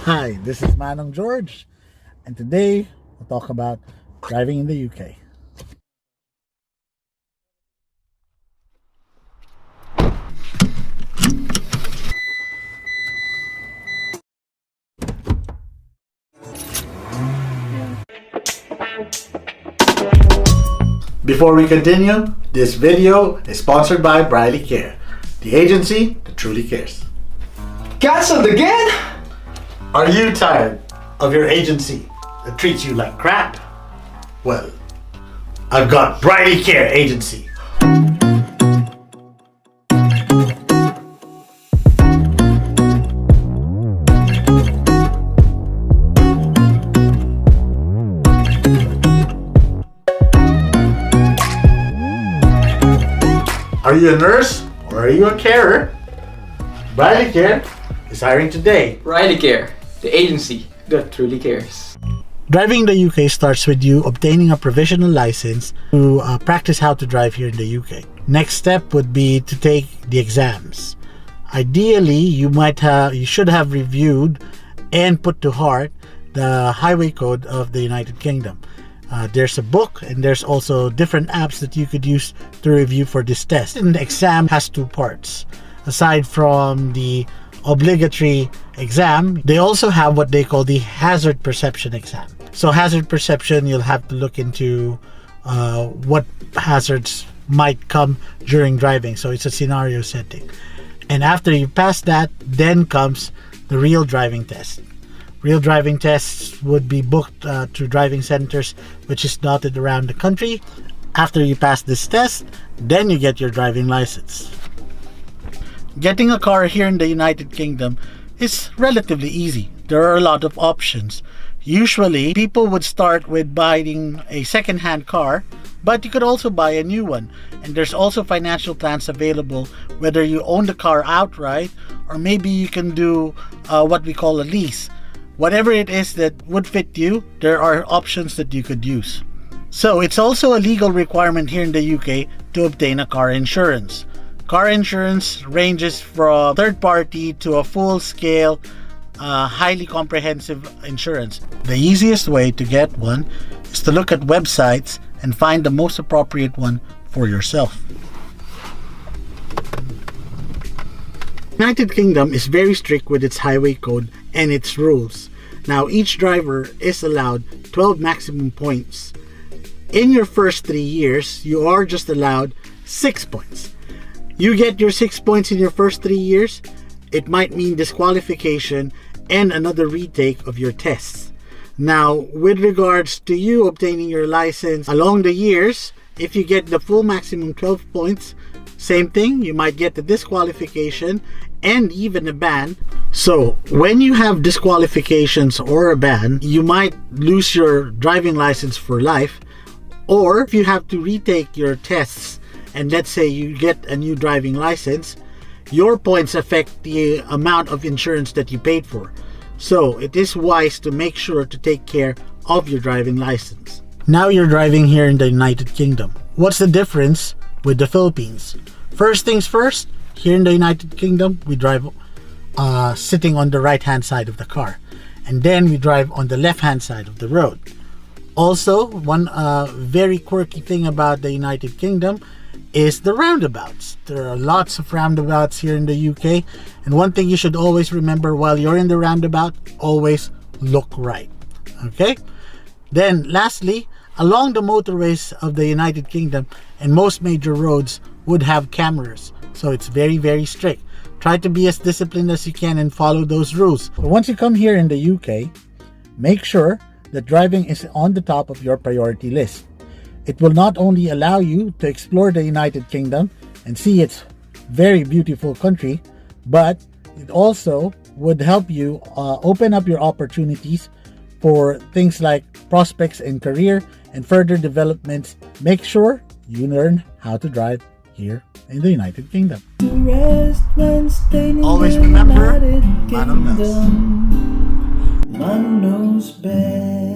Hi, this is Manong George, and today we'll talk about driving in the UK. Before we continue, this video is sponsored by Briley Care, the agency that truly cares. Cancelled again? Are you tired of your agency that treats you like crap? Well, I've got Briley Care Agency. Are you a nurse or are you a carer? Briley Care is hiring today. Riley Care, the agency that truly cares. Driving in the UK starts with you obtaining a provisional license to practice how to drive here in the UK. Next step would be to take the exams. Ideally, you should have reviewed and put to heart the highway code of the United Kingdom. There's a book and there's also different apps that you could use to review for this test. And the exam has two parts. Aside from the obligatory exam, they also have what they call the hazard perception exam. So hazard perception, you'll have to look into what hazards might come during driving. So it's a scenario setting. And after you pass that, then comes the real driving test. Real driving tests would be booked to driving centers which is dotted around the country. After you pass this test, then you get your driving license. Getting a car here in the United Kingdom is relatively easy. There are a lot of options. Usually, people would start with buying a second-hand car, but you could also buy a new one. And there's also financial plans available, whether you own the car outright or maybe you can do what we call a lease. Whatever it is that would fit you, there are options that you could use. So it's also a legal requirement here in the UK to obtain a car insurance. Car insurance ranges from third party to a full-scale, highly comprehensive insurance. The easiest way to get one is to look at websites and find the most appropriate one for yourself. United Kingdom is very strict with its highway code and its rules. Now each driver is allowed 12 maximum points. In your first 3 years, you are just allowed 6 points. You get your 6 points in your first 3 years, it might mean disqualification and another retake of your tests. Now, with regards to you obtaining your license along the years, if you get the full maximum 12 points, same thing, you might get the disqualification and even a ban. So when you have disqualifications or a ban, you might lose your driving license for life, or if you have to retake your tests and let's say you get a new driving license, your points affect the amount of insurance that you paid for. So it is wise to make sure to take care of your driving license. Now you're driving here in the United Kingdom. What's the difference with the Philippines? First things first, here in the United Kingdom, we drive sitting on the right-hand side of the car. And then we drive on the left-hand side of the road. Also, one very quirky thing about the United Kingdom is the roundabouts. There are lots of roundabouts here in the UK. And one thing you should always remember while you're in the roundabout, always look right. Okay? Then lastly, along the motorways of the United Kingdom and most major roads would have cameras. So it's very, very strict. Try to be as disciplined as you can and follow those rules. So once you come here in the UK, make sure that driving is on the top of your priority list. It will not only allow you to explore the United Kingdom and see its very beautiful country, but it also would help you open up your opportunities for things like prospects in career and further developments. Make sure you learn how to drive here in the United Kingdom. Always remember, Manong knows. Manong knows best.